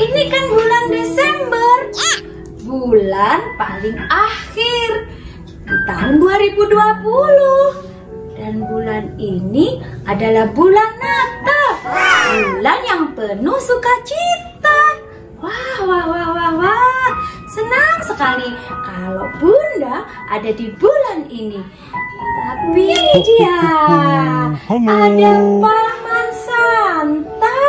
Ini kan bulan Desember, bulan paling akhir di tahun 2020. Dan bulan ini adalah bulan Natal, bulan yang penuh sukacita. Wah, senang sekali kalau Bunda ada di bulan ini. Tapi ini dia, ada Paman Santa.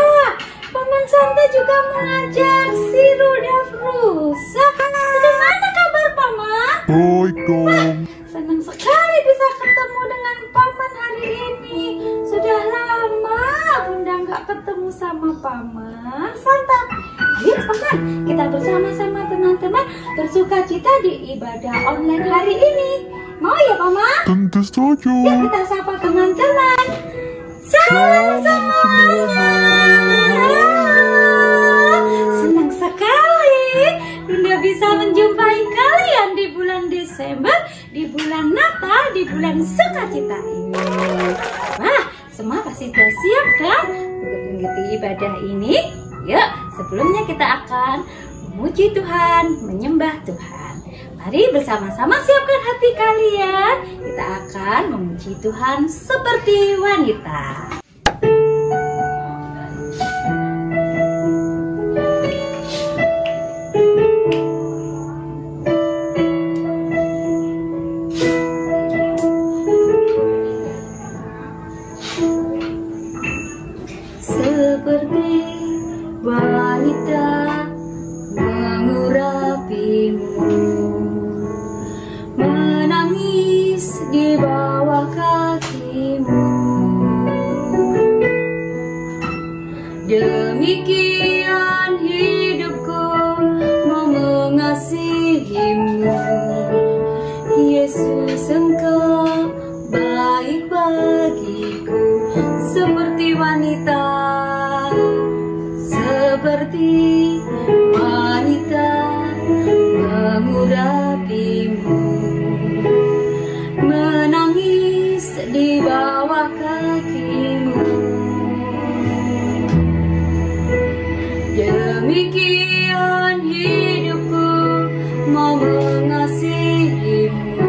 Paman Santa juga mengajak si Rudolf rusa. Bagaimana kabar Paman? Baik dong. Senang sekali bisa ketemu dengan Paman hari ini. Sudah lama Bunda nggak ketemu sama Paman Santa. Ayo Paman, kita bersama-sama teman-teman bersukacita di ibadah online hari ini. Mau ya Paman? Tentu saja. Yuk kita sapa teman-teman. Salam semuanya. Senang sekali Bunda bisa menjumpai kalian di bulan Desember, di bulan Natal, di bulan sukacita ini. Wah, semua pasti sudah siap kan untuk mengikuti ibadah ini? Yuk, sebelumnya kita akan memuji Tuhan, menyembah Tuhan. Mari bersama-sama siapkan hati kalian. Kita akan memuji Tuhan seperti wanita. Seperti wanita mengurapimu, menangis di bawah kakimu. Demikian hidupku mau mengasihimu. Yesus, Engkau baik bagiku. Seperti wanita, seperti wanita mengurapimu, menangis di bawah kakimu. Demikian hidupku mau mengasihimu.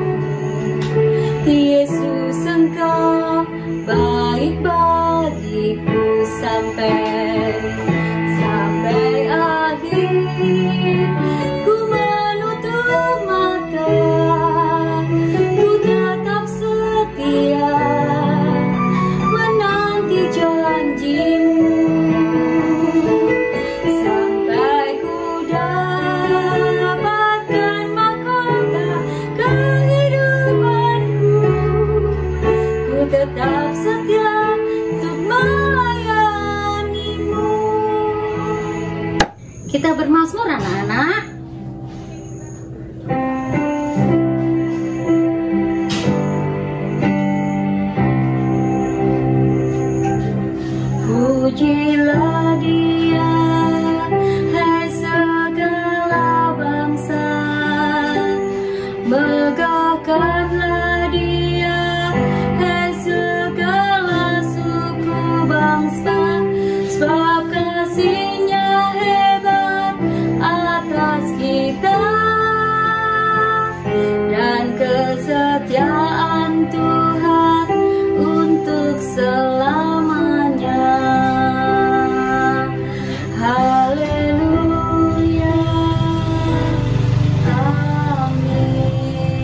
Yesus, Engkau baik bagiku sampai akhir. Ku menutup mata, ku tetap setia menanti janjimu, sampai ku dapatkan mahkota kehidupanku. Ku tetap setia untuk melayanimu. Kita bermazmur anak-anak. Pujilah Dia, hai segala bangsa, megahkanlah Dia, hai segala suku bangsa, sebab kasih-Nya hebat atas kita, dan kesetiaan Tuhan untuk selamanya. Haleluya, amin.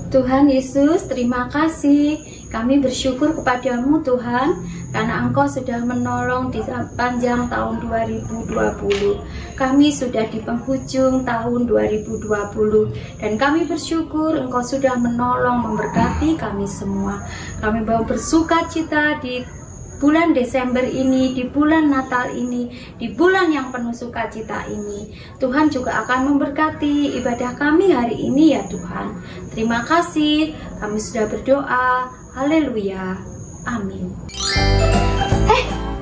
Tuhan Yesus, terima kasih Kami bersyukur kepadamu Tuhan, karena Engkau sudah menolong di sepanjang tahun 2020. Kami sudah di penghujung tahun 2020, dan kami bersyukur Engkau sudah menolong, memberkati kami semua. Kami mau bersuka cita di bulan Desember ini, di bulan Natal ini, di bulan yang penuh sukacita ini. Tuhan juga akan memberkati ibadah kami hari ini ya Tuhan. Terima kasih, kami sudah berdoa. Haleluya. Amin.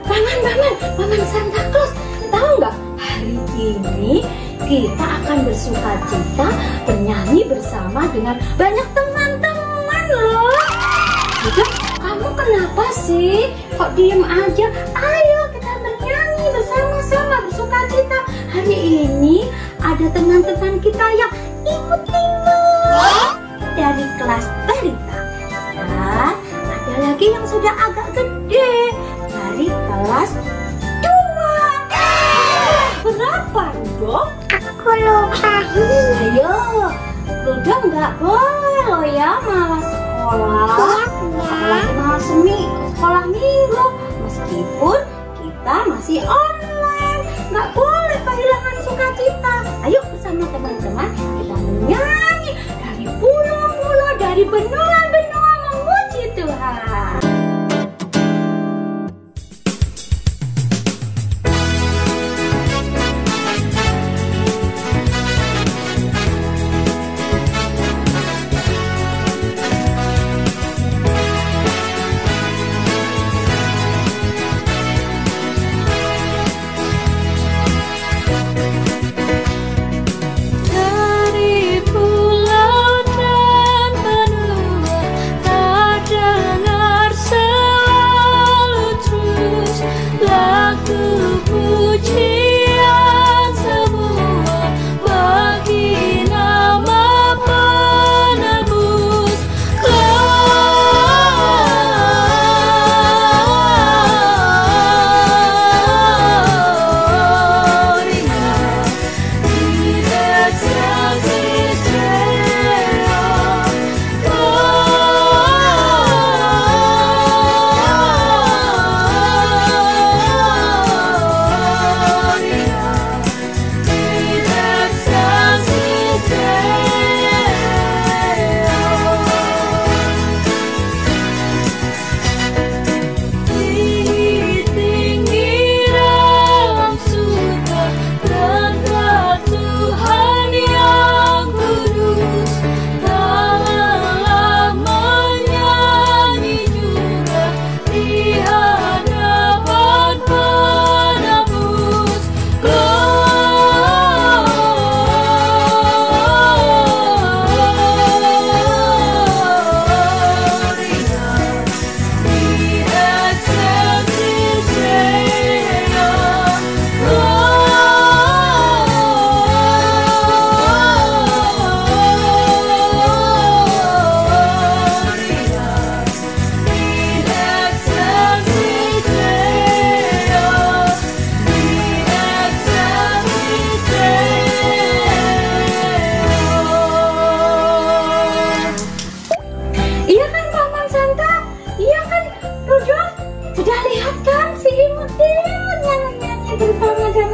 Paman Santa Claus, tahu nggak? Hari ini kita akan bersuka cita bernyanyi bersama dengan banyak teman-teman loh. Juga, kamu kenapa sih? Kok diem aja? Ayo kita bernyanyi bersama-sama bersuka cita. Hari ini ada teman-teman kita yang imut-imut dari kelas balita. Dan ada lagi yang sudah agak gede dari kelas 2. Berapa, Rudolf? Aku lupa. Ayo, Rudolf nggak boleh loh ya malas sekolah. Apalagi malas sekolah minggu. Meskipun kita masih online, nggak boleh kehilangan sukacita. Ayo bersama teman-teman kita menyanyi dari pulau-pulau, dari benua-benua memuji Tuhan.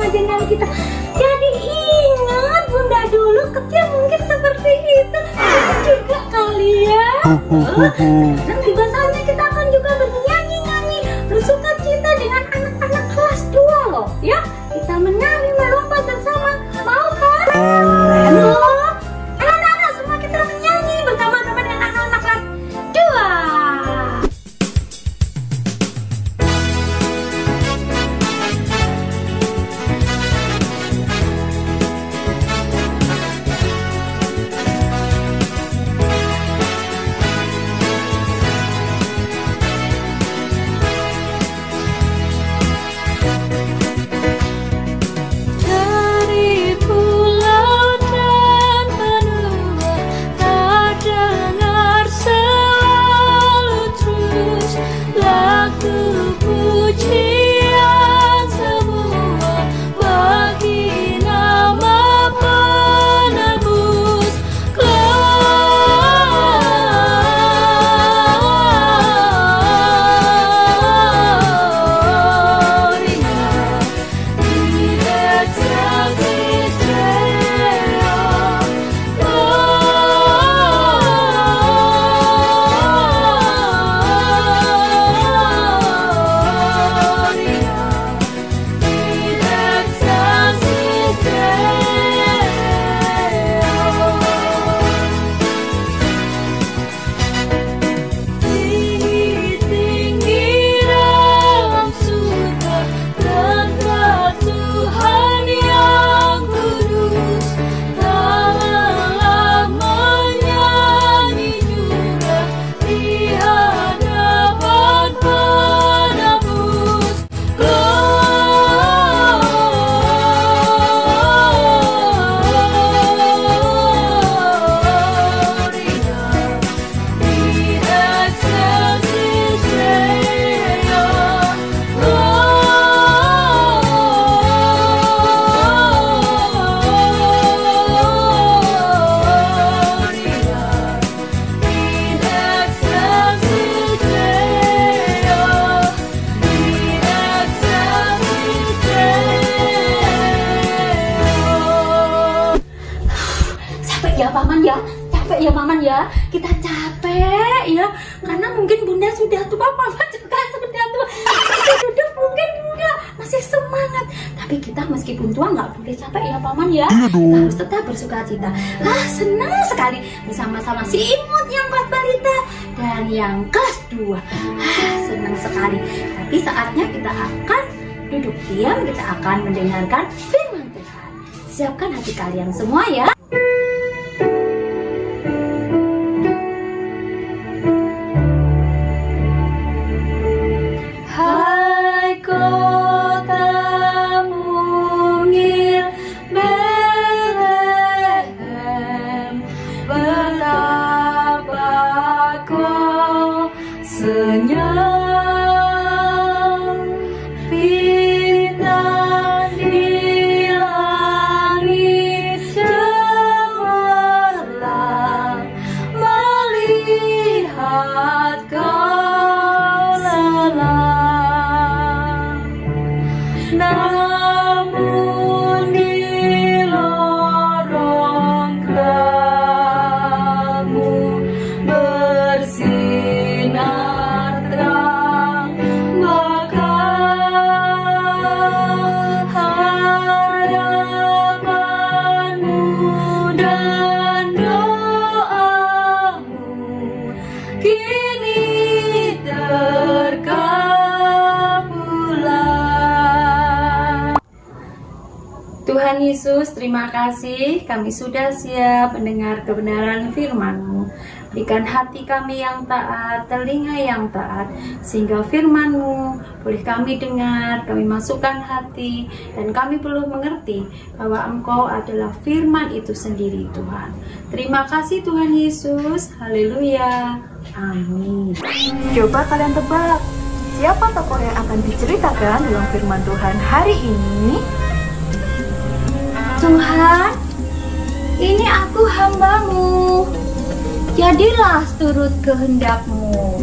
Dengan kita, jadi ingat bunda dulu kecil mungkin seperti itu. Juga kali ya. Sekarang juga saatnya kita akan juga bernyanyi-nyanyi bersuka cita dengan anak-anak kelas 2 loh ya. Kita menyanyi melompat bersama, mau kan? Halo anak-anak, semua kita menyanyi bersama-sama dengan anak-anak kelas 2. sudah tua, Mama juga sudah tua. Masih duduk mungkin enggak, masih semangat. Tapi kita meskipun tua nggak boleh capek ya Paman ya. Kita harus tetap bersukacita. Lah senang sekali bersama-sama si Imut yang kelas balita dan yang kelas 2. Senang sekali. Tapi saatnya kita akan duduk diam, kita akan mendengarkan firman Tuhan. Siapkan hati kalian semua ya. Hai kota mungil Bethlehem, betapa kau senyum, bintang di langit cemerlang, melihat kau lelah. Namun di lorong gelapmu bersinar terang, maka harapanmu dan doamu kini terkabulkan. Tuhan Yesus, terima kasih kami sudah siap mendengar kebenaran firman-Mu. Berikan hati kami yang taat, telinga yang taat, sehingga firman-Mu boleh kami dengar, kami masukkan hati, dan kami perlu mengerti bahwa Engkau adalah firman itu sendiri Tuhan. Terima kasih Tuhan Yesus, haleluya, amin. Coba kalian tebak, siapa tokoh yang akan diceritakan dalam firman Tuhan hari ini? Tuhan, ini aku hamba-Mu, jadilah turut kehendak-Mu.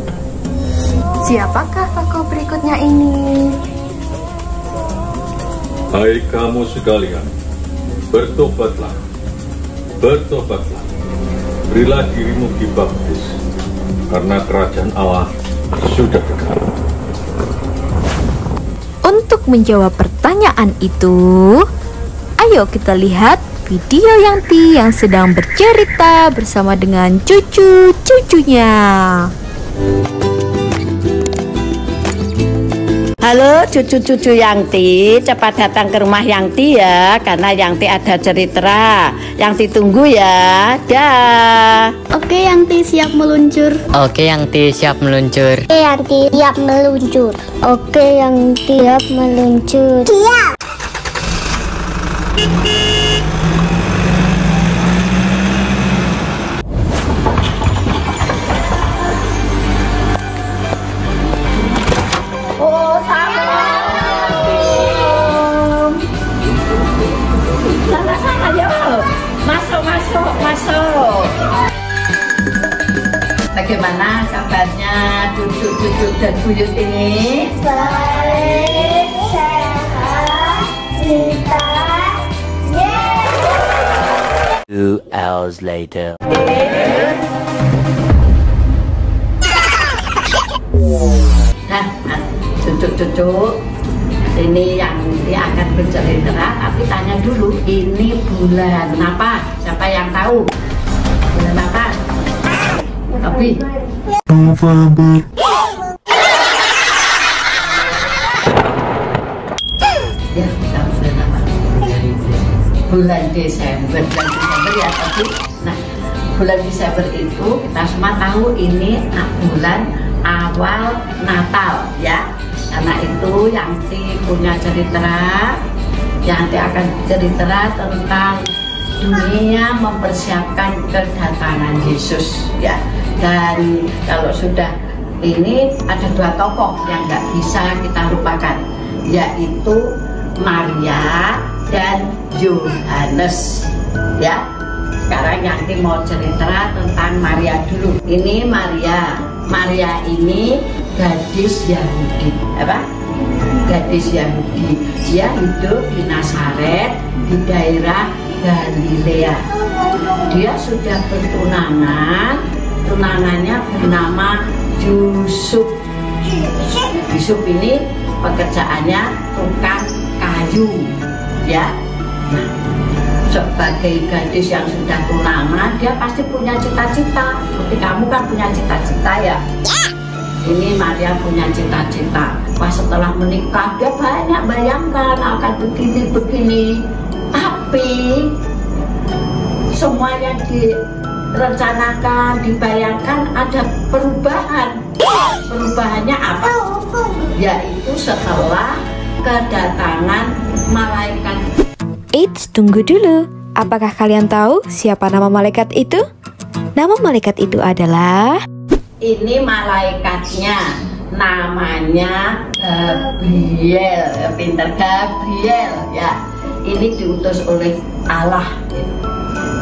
Siapakah tokoh berikutnya ini? Hai kamu sekalian, bertobatlah, bertobatlah, berilah dirimu dibaptis, karena kerajaan Allah sudah dekat. Untuk menjawab pertanyaan itu, ayo kita lihat video Yangti yang sedang bercerita bersama dengan cucu-cucunya. Halo cucu-cucu Yangti, cepat datang ke rumah Yangti ya, karena Yangti ada cerita. Yangti tunggu ya, dah. Oke Yangti siap meluncur. Oke Yangti siap meluncur. Oke Yangti siap meluncur. Oke Yangti siap meluncur. Siap. Bagaimana kabarnya cucu-cucu dan buyut ini? Baik, sehat, kita, yeay. 2 hours later. Nah, cucu-cucu ini yang dia akan bercerita, tapi tanya dulu, ini bulan apa? Siapa yang tahu? Bulan apa? Tapi November. ya, tahu bulan apa? Bulan Desember. Bulan Desember ya, tapi nah, bulan Desember itu kita semua tahu ini bulan awal Natal ya. Karena itu Yangti punya cerita, Yangti akan cerita tentang dunia mempersiapkan kedatangan Yesus ya. Dan kalau sudah ini ada 2 tokoh yang nggak bisa kita lupakan, yaitu Maria dan Yohanes ya. Sekarang Yangti mau cerita tentang Maria dulu. Ini Maria ini gadis Yahudi, apa? Gadis Yahudi. Dia hidup di Nazaret di daerah Galilea. Dia sudah bertunangan, tunangannya bernama Yusuf. Yusuf ini pekerjaannya tukang kayu, ya. Nah, sebagai gadis yang sudah tunangan, dia pasti punya cita-cita. Seperti kamu kan punya cita-cita ya. Ini Maria punya cita-cita. Wah, setelah menikah dia banyak bayangkan akan begini-begini. Tapi semuanya direncanakan, dibayangkan, ada perubahan. Perubahannya apa? Yaitu setelah kedatangan malaikat. Eits, tunggu dulu. Apakah kalian tahu siapa nama malaikat itu? Nama malaikat itu adalah... Ini malaikatnya, namanya Gabriel, pinter Gabriel ya. Ini diutus oleh Allah.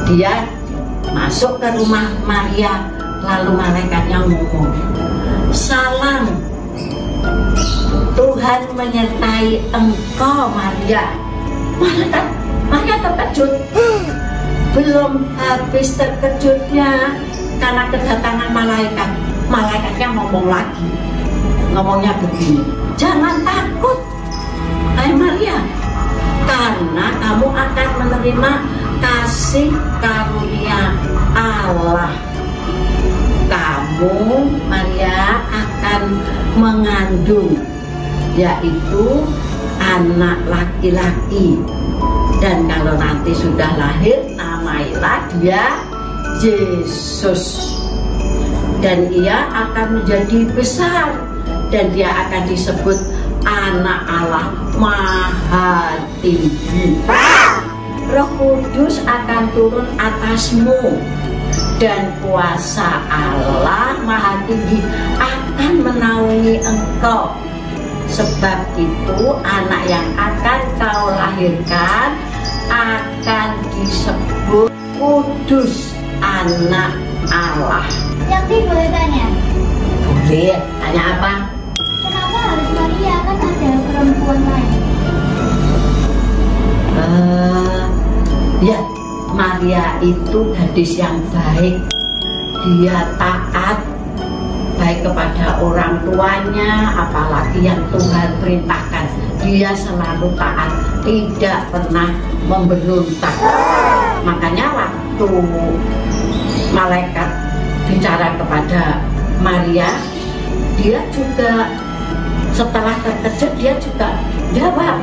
Dia masuk ke rumah Maria, lalu malaikatnya ngomong, "Salam, Tuhan menyertai engkau Maria." Maria terkejut. Belum habis terkejutnya karena kedatangan malaikat. Malaikatnya ngomong lagi. Ngomongnya begini, "Jangan takut, hai Maria, karena kamu akan menerima kasih karunia Allah. Kamu, Maria, akan mengandung, yaitu anak laki-laki. Dan kalau nanti sudah lahir, namailah dia Yesus. Dan ia akan menjadi besar, dan dia akan disebut anak Allah Maha Tinggi. Roh Kudus akan turun atasmu, dan kuasa Allah Maha Tinggi akan menaungi engkau. Sebab itu anak yang akan kau lahirkan akan disebut Kudus, anak Allah." Yanti boleh tanya? Boleh, tanya apa? Kenapa harus Maria, kan ada perempuan lain? Ya, Maria itu gadis yang baik. Dia taat, baik kepada orang tuanya, apalagi yang Tuhan perintahkan. Dia selalu taat, tidak pernah memberontak. Makanya waktu malaikat bicara kepada Maria, dia juga setelah terkejut, dia juga jawab.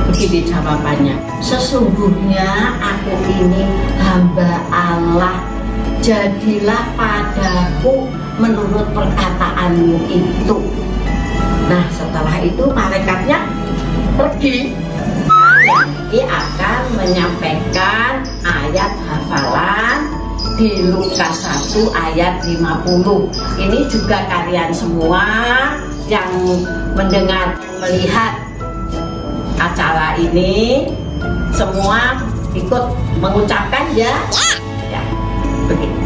Begini jawabannya, "Sesungguhnya aku ini hamba Allah, jadilah padaku menurut perkataanmu itu." Nah, setelah itu malaikatnya pergi. Dia akan menyampaikan ayat hafalan di Lukas 1 ayat 50. Ini juga kalian semua yang mendengar, melihat acara ini, semua ikut mengucapkan ya. Ya, begitu.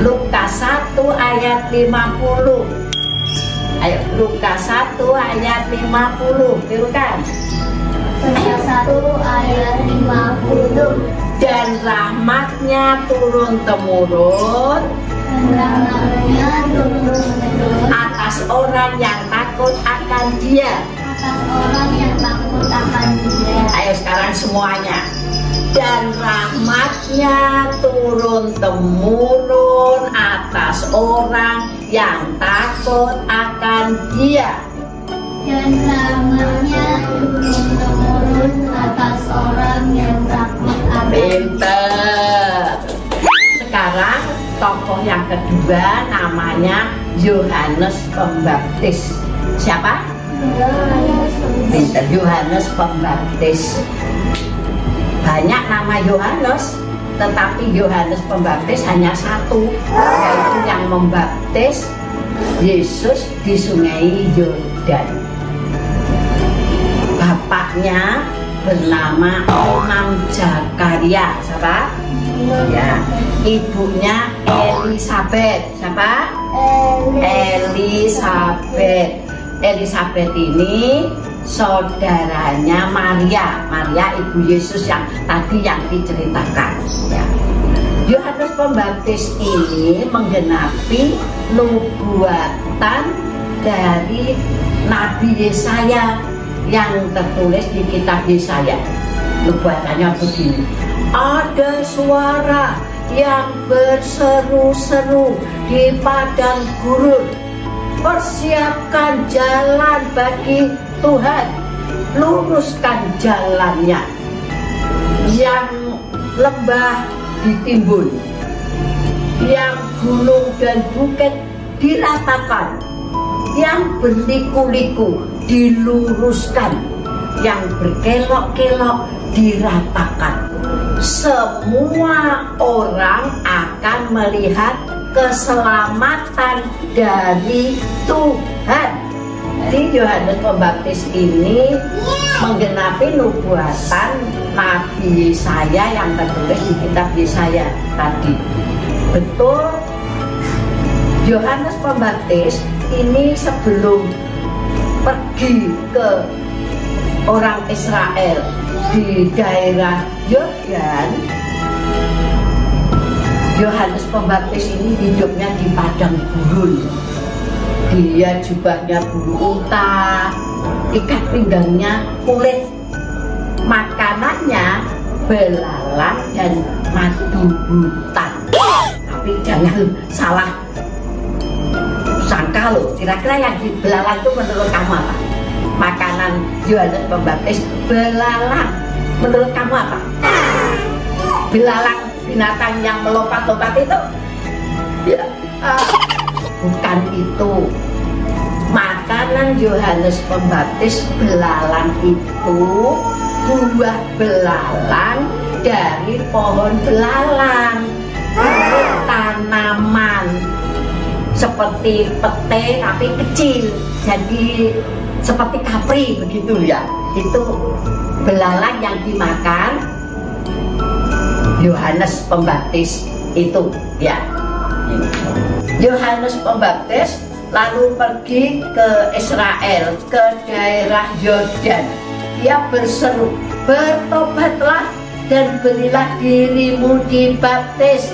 Lukas 1 ayat 50. Ayo, Lukas 1 ayat 50. Tirukan. Lukas 1 ayat 50. Dan rahmatnya turun-temurun atas orang yang takut akan Dia. Ayo sekarang semuanya. Dan rahmatnya turun-temurun atas orang yang takut akan Dia. Dan rahmatnya turun-temurun atas orang yang takut akan Dia. Pinter. Sekarang tokoh yang kedua namanya Yohanes Pembaptis. Siapa? Pinter, Yohanes Pembaptis. Banyak nama Yohanes, tetapi Yohanes Pembaptis hanya satu, yaitu yang membaptis Yesus di Sungai Yordan. Bapaknya bernama Imam Zakaria. Siapa? Ya. Ibunya Elisabeth. Siapa? Elisabeth. Elisabeth ini saudaranya Maria. Maria ibu Yesus yang tadi yang diceritakan. Ya. Yohanes Pembaptis ini menggenapi nubuatan dari Nabi Yesaya yang tertulis di kitab Yesaya. Nubuatannya begini: ada suara yang berseru-seru di padang gurun, persiapkan jalan bagi Tuhan, luruskan jalannya. Yang lembah ditimbun, yang gunung dan bukit diratakan, yang berliku-liku diluruskan, yang berkelok-kelok diratakan. Semua orang akan melihat keselamatan dari Tuhan. Jadi Yohanes Pembaptis ini menggenapi nubuatan Nabi Yesaya yang tertulis di kitab Yesaya tadi. Betul, Yohanes Pembaptis ini sebelum pergi ke orang Israel di daerah Yordan, Yohanes Pembaptis ini hidupnya di padang gurun. Dia jubahnya bulu unta, ikat pinggangnya kulit, makanannya belalang dan madu hutan. Tapi jangan salah sangka loh, kira-kira yang di belalang itu menurut kamu apa? Makanan Yohanes Pembaptis belalang, menurut kamu apa? Belalang binatang yang melompat-lompat itu? Ya, bukan itu. Makanan Yohanes Pembaptis belalang itu buah belalang dari pohon belalang, tanaman seperti pete tapi kecil, jadi seperti kapri begitu ya. Itu belalang yang dimakan Yohanes Pembaptis itu ya. Yohanes Pembaptis lalu pergi ke Israel, ke daerah Yordan. Dia berseru, bertobatlah dan berilah dirimu dibaptis,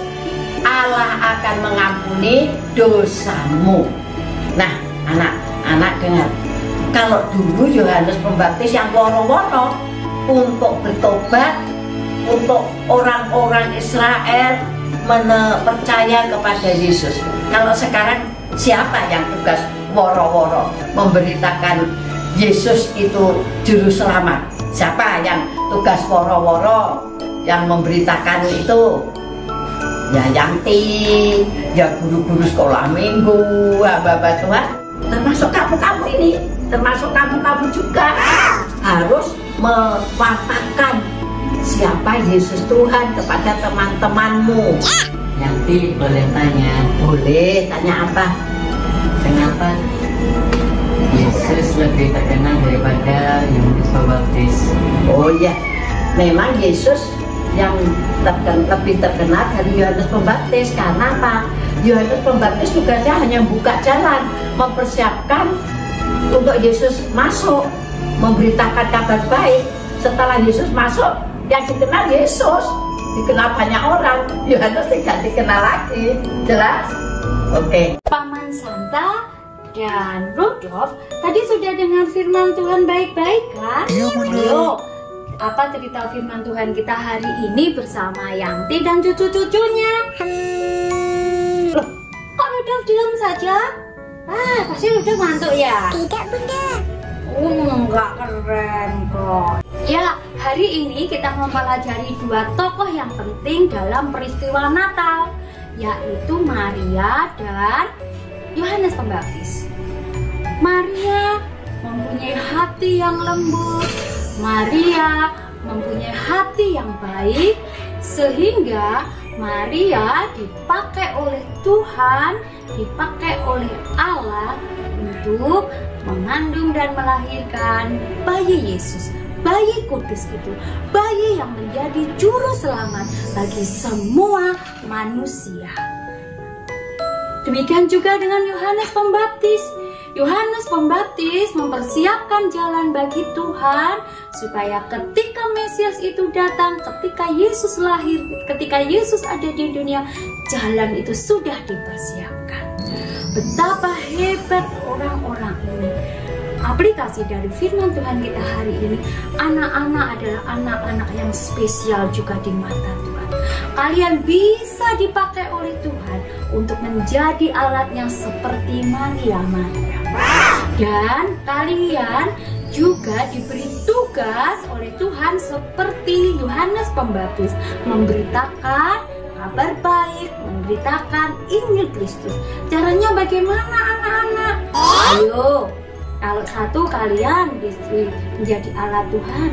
Allah akan mengampuni dosamu. Nah, anak-anak dengar, kalau dulu Yohanes Pembaptis yang woro-woro untuk bertobat, untuk orang-orang Israel percaya kepada Yesus. Kalau sekarang siapa yang tugas woro-woro memberitakan Yesus itu juru selamat? Siapa yang tugas woro-woro yang memberitakan itu? Ya Yanti, ya guru-guru sekolah minggu, hamba Tuhan. Termasuk kamu-kamu ini, termasuk kamu-kamu juga harus mewatakkan siapa Yesus Tuhan kepada teman-temanmu. Yanti boleh tanya? Boleh, tanya apa? Kenapa Yesus lebih terkenal daripada Yohanes Pembaptis? Oh iya, memang Yesus yang lebih terkenal dari Yohanes Pembaptis. Karena apa? Yohanes Pembaptis tugasnya hanya buka jalan, mempersiapkan untuk Yesus masuk, memberitakan kabar baik. Setelah Yesus masuk, yang dikenal Yesus, dikenal banyak orang. Yohanes tidak dikenal lagi. Jelas? Oke. Paman Santa dan Rudolf tadi sudah dengar firman Tuhan baik-baik kan? Ayo, apa cerita firman Tuhan kita hari ini bersama Yanti dan cucu-cucunya? Loh, kok Rudolf diam saja? Pasti udah ngantuk ya? Tidak, Bunda. Enggak, keren kok. Ya, hari ini kita mempelajari dua tokoh yang penting dalam peristiwa Natal, yaitu Maria dan Yohanes Pembaptis. Maria mempunyai hati yang lembut, Maria mempunyai hati yang baik, sehingga Maria dipakai oleh Tuhan, dipakai oleh Allah untuk mengandung dan melahirkan bayi Yesus, bayi kudus itu, bayi yang menjadi juru selamat bagi semua manusia. Demikian juga dengan Yohanes Pembaptis. Yohanes Pembaptis mempersiapkan jalan bagi Tuhan supaya ketika Mesias itu datang, ketika Yesus lahir, ketika Yesus ada di dunia, jalan itu sudah dipersiapkan. Betapa hebat orang-orang ini. Aplikasi dari firman Tuhan kita hari ini, anak-anak adalah anak-anak yang spesial juga di mata Tuhan. Kalian bisa dipakai oleh Tuhan untuk menjadi alatnya seperti Maria. Dan kalian juga diberi tugas oleh Tuhan seperti Yohanes Pembaptis, memberitakan kabar baik, memberitakan Injil Kristus. Caranya bagaimana anak-anak? Ayo, kalau satu kalian menjadi alat Tuhan,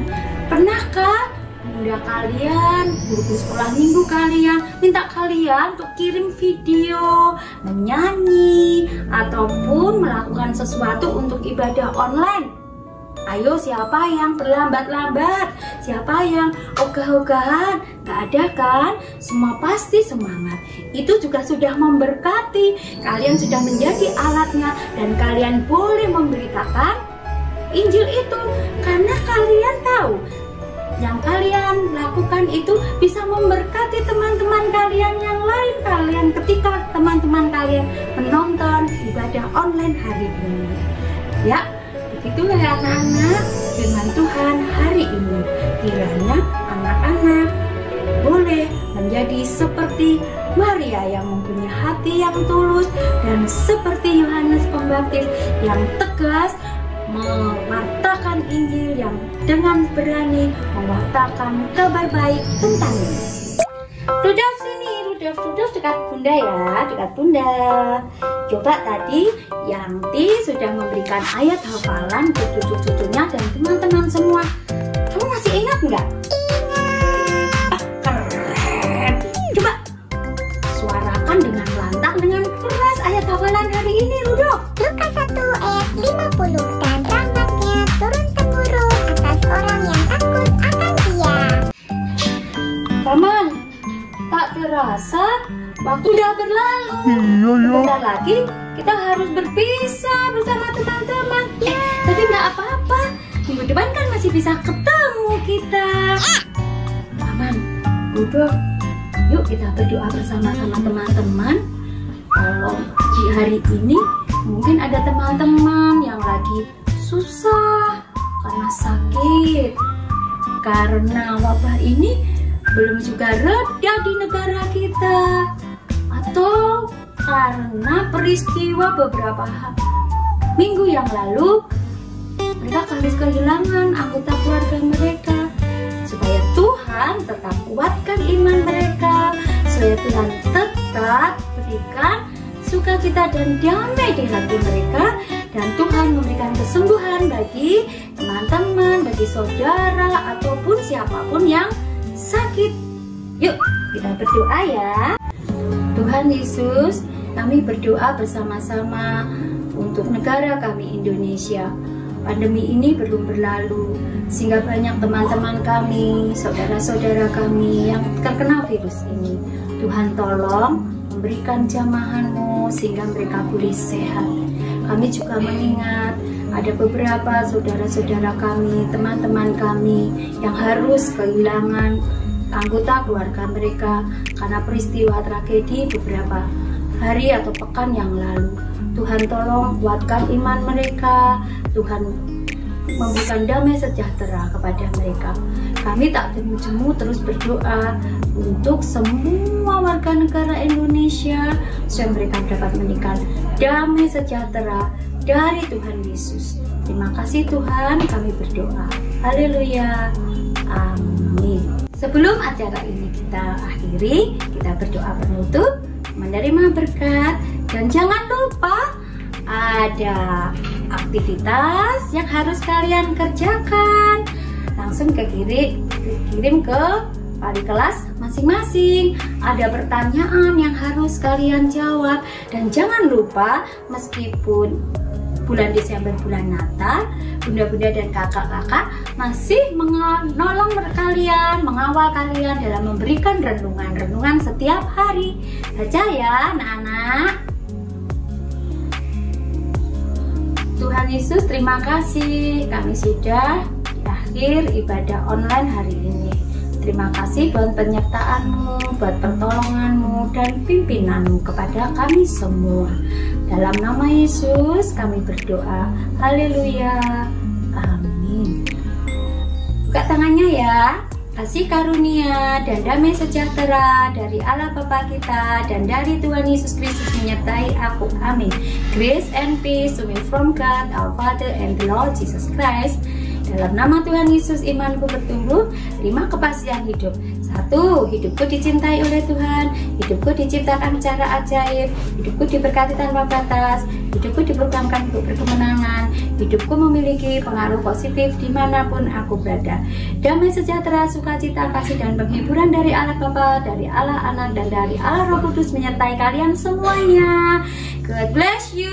pernahkah bunda kalian, guru sekolah minggu kalian minta kalian untuk kirim video, menyanyi, ataupun melakukan sesuatu untuk ibadah online? Ayo, siapa yang berlambat-lambat? Siapa yang ogah-ogahan? Gak ada kan? Semua pasti semangat. Itu juga sudah memberkati. Kalian sudah menjadi alatnya dan kalian boleh memberitakan Injil itu karena kalian tahu yang kalian lakukan itu bisa memberkati teman-teman kalian yang lain kalian ketika teman-teman kalian menonton ibadah online hari ini. Ya, begitulah ya anak-anak firman Tuhan hari ini. Kiranya anak-anak boleh menjadi seperti Maria yang mempunyai hati yang tulus dan seperti Yohanes Pembaptis yang tegas mewartakan Injil, yang dengan berani mewartakan kabar baik tentang Yesus. Rudolf sini, Rudolf dekat bunda ya, dekat bunda. Coba tadi Yanti sudah memberikan ayat hafalan ke cucu-cucunya dan teman-teman semua. Kamu masih ingat nggak? Ingat. Keren. Coba suarakan dengan lantang, dengan keras ayat hafalan hari ini, Rudolf. Lukas 1 ayat 50. Dan rahmatnya turun-temurun atas orang yang takut akan Dia. Paman, tak terasa waktu udah berlalu. Bentar lagi kita harus berpisah bersama teman-teman. Tapi nggak apa-apa, minggu depan kan masih bisa ketemu kita. Paman, Rudolf, yuk kita berdoa bersama-sama teman-teman. Kalau di hari ini mungkin ada teman-teman yang lagi susah karena sakit, karena wabah ini belum juga reda di negara kita, atau karena peristiwa beberapa minggu yang lalu mereka habis kehilangan anggota keluarga mereka. Supaya Tuhan tetap kuatkan iman mereka, supaya Tuhan tetap berikan sukacita dan damai di hati mereka, dan Tuhan memberikan kesembuhan bagi teman-teman, bagi saudara ataupun siapapun yang sakit. Yuk kita berdoa ya. Tuhan Yesus, kami berdoa bersama-sama untuk negara kami Indonesia. Pandemi ini belum berlalu, sehingga banyak teman-teman kami, saudara-saudara kami yang terkena virus ini. Tuhan tolong memberikan jamahan-Mu sehingga mereka pulih sehat. Kami juga mengingat ada beberapa saudara-saudara kami, teman-teman kami yang harus kehilangan anggota keluarga mereka karena peristiwa tragedi beberapa hari atau pekan yang lalu. Tuhan tolong kuatkan iman mereka, Tuhan memberikan damai sejahtera kepada mereka. Kami tak jemu-jemu terus berdoa untuk semua warga negara Indonesia supaya mereka dapat menikah damai sejahtera dari Tuhan Yesus. Terima kasih Tuhan, kami berdoa. Haleluya. Amin. Sebelum acara ini kita akhiri, kita berdoa penutup, menerima berkat, dan jangan lupa ada aktivitas yang harus kalian kerjakan. Langsung kirim ke wali kelas masing-masing. Ada pertanyaan yang harus kalian jawab, dan jangan lupa meskipun bulan Desember, bulan Natal, bunda-bunda dan kakak-kakak masih menolong kalian, mengawal kalian dalam memberikan renungan-renungan setiap hari. Baca ya anak-anak. Tuhan Yesus, terima kasih kami sudah di akhir ibadah online hari ini. Terima kasih buat penyertaan-Mu, buat pertolongan-Mu dan pimpinan-Mu kepada kami semua. Dalam nama Yesus kami berdoa. Haleluya. Amin. Buka tangannya ya. Kasih karunia dan damai sejahtera dari Allah Bapa kita dan dari Tuhan Yesus Kristus menyertai aku. Amin. Grace and peace to me from God our Father and the Lord Jesus Christ. Dalam nama Tuhan Yesus imanku bertumbuh. 5 kepastian hidup. 1. Hidupku dicintai oleh Tuhan. Hidupku diciptakan secara ajaib. Hidupku diberkati tanpa batas. Hidupku diprogramkan untuk berkemenangan. Hidupku memiliki pengaruh positif dimanapun aku berada. Damai sejahtera, sukacita, kasih dan penghiburan dari Allah Bapa, dari Allah Anak dan dari Allah Roh Kudus menyertai kalian semuanya. God bless you.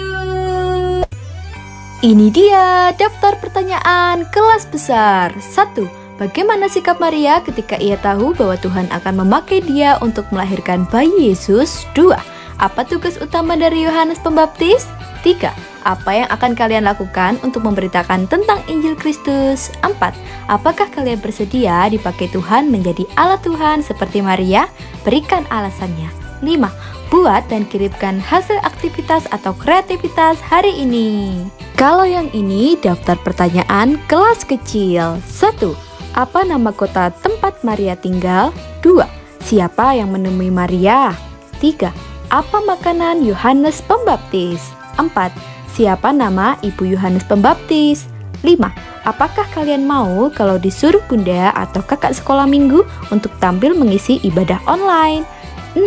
Ini dia daftar pertanyaan kelas besar. 1. Bagaimana sikap Maria ketika ia tahu bahwa Tuhan akan memakai dia untuk melahirkan bayi Yesus? 2. Apa tugas utama dari Yohanes Pembaptis? 3. Apa yang akan kalian lakukan untuk memberitakan tentang Injil Kristus? 4. Apakah kalian bersedia dipakai Tuhan menjadi alat Tuhan seperti Maria? Berikan alasannya. 5. Buat dan kirimkan hasil aktivitas atau kreativitas hari ini. Kalau yang ini daftar pertanyaan kelas kecil. 1. Apa nama kota tempat Maria tinggal? 2. Siapa yang menemui Maria? 3. Apa makanan Yohanes Pembaptis? 4. Siapa nama ibu Yohanes Pembaptis? 5. Apakah kalian mau kalau disuruh bunda atau kakak sekolah minggu untuk tampil mengisi ibadah online? 6.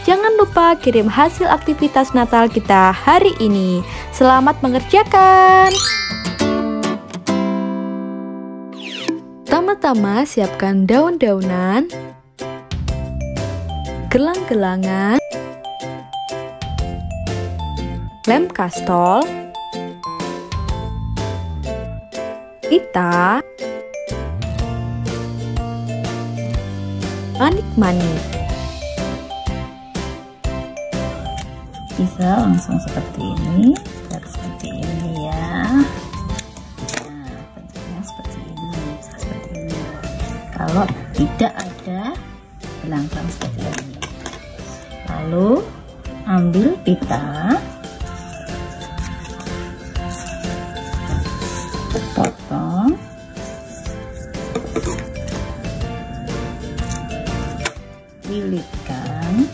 Jangan lupa kirim hasil aktivitas Natal kita hari ini. Selamat mengerjakan! Pertama-tama siapkan daun-daunan, gelang-gelangan, lem kastol, pita, manik-manik. Bisa langsung seperti ini, seperti ini ya. Nah, bentuknya seperti ini, bisa seperti ini. Kalau tidak ada, belangkang seperti ini. Lalu ambil pita, potong, lilitkan.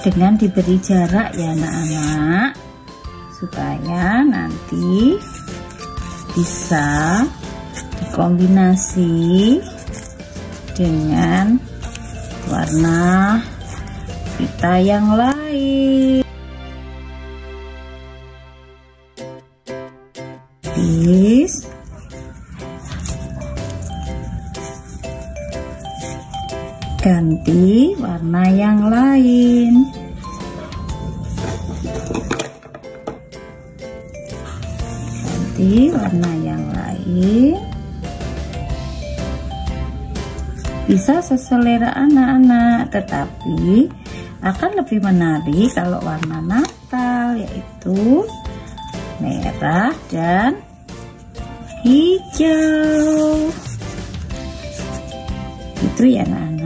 Dengan diberi jarak ya anak-anak, supaya nanti bisa dikombinasi dengan warna pita yang lain. Bis ganti warna yang lain. Ganti warna yang lain. Bisa seselera anak-anak, tetapi akan lebih menarik kalau warna Natal, yaitu merah dan hijau. Itu ya anak-anak.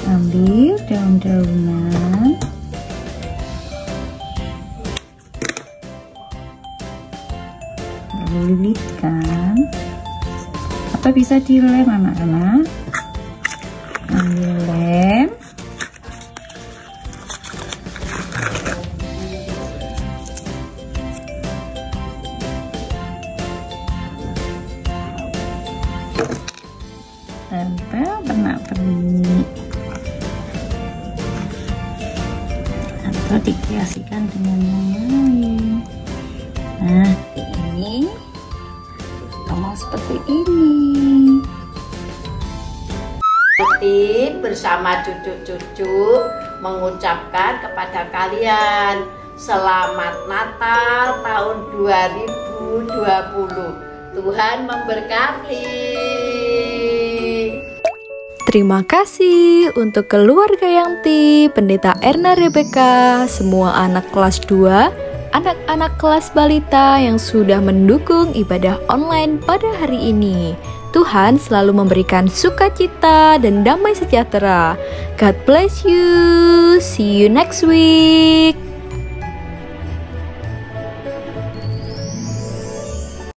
Ambil daun-daunan, lalu lilitkan. Apa bisa dilem anak-anak? Ambil lem, dengan yang lain. Nah, ini ngomong seperti ini. Nanti bersama cucu-cucu mengucapkan kepada kalian Selamat Natal tahun 2020. Tuhan memberkati. Terima kasih untuk keluarga Yanti, Pendeta Erna Rebeka, semua anak kelas 2, anak-anak kelas balita yang sudah mendukung ibadah online pada hari ini. Tuhan selalu memberikan sukacita dan damai sejahtera. God bless you. See you next week.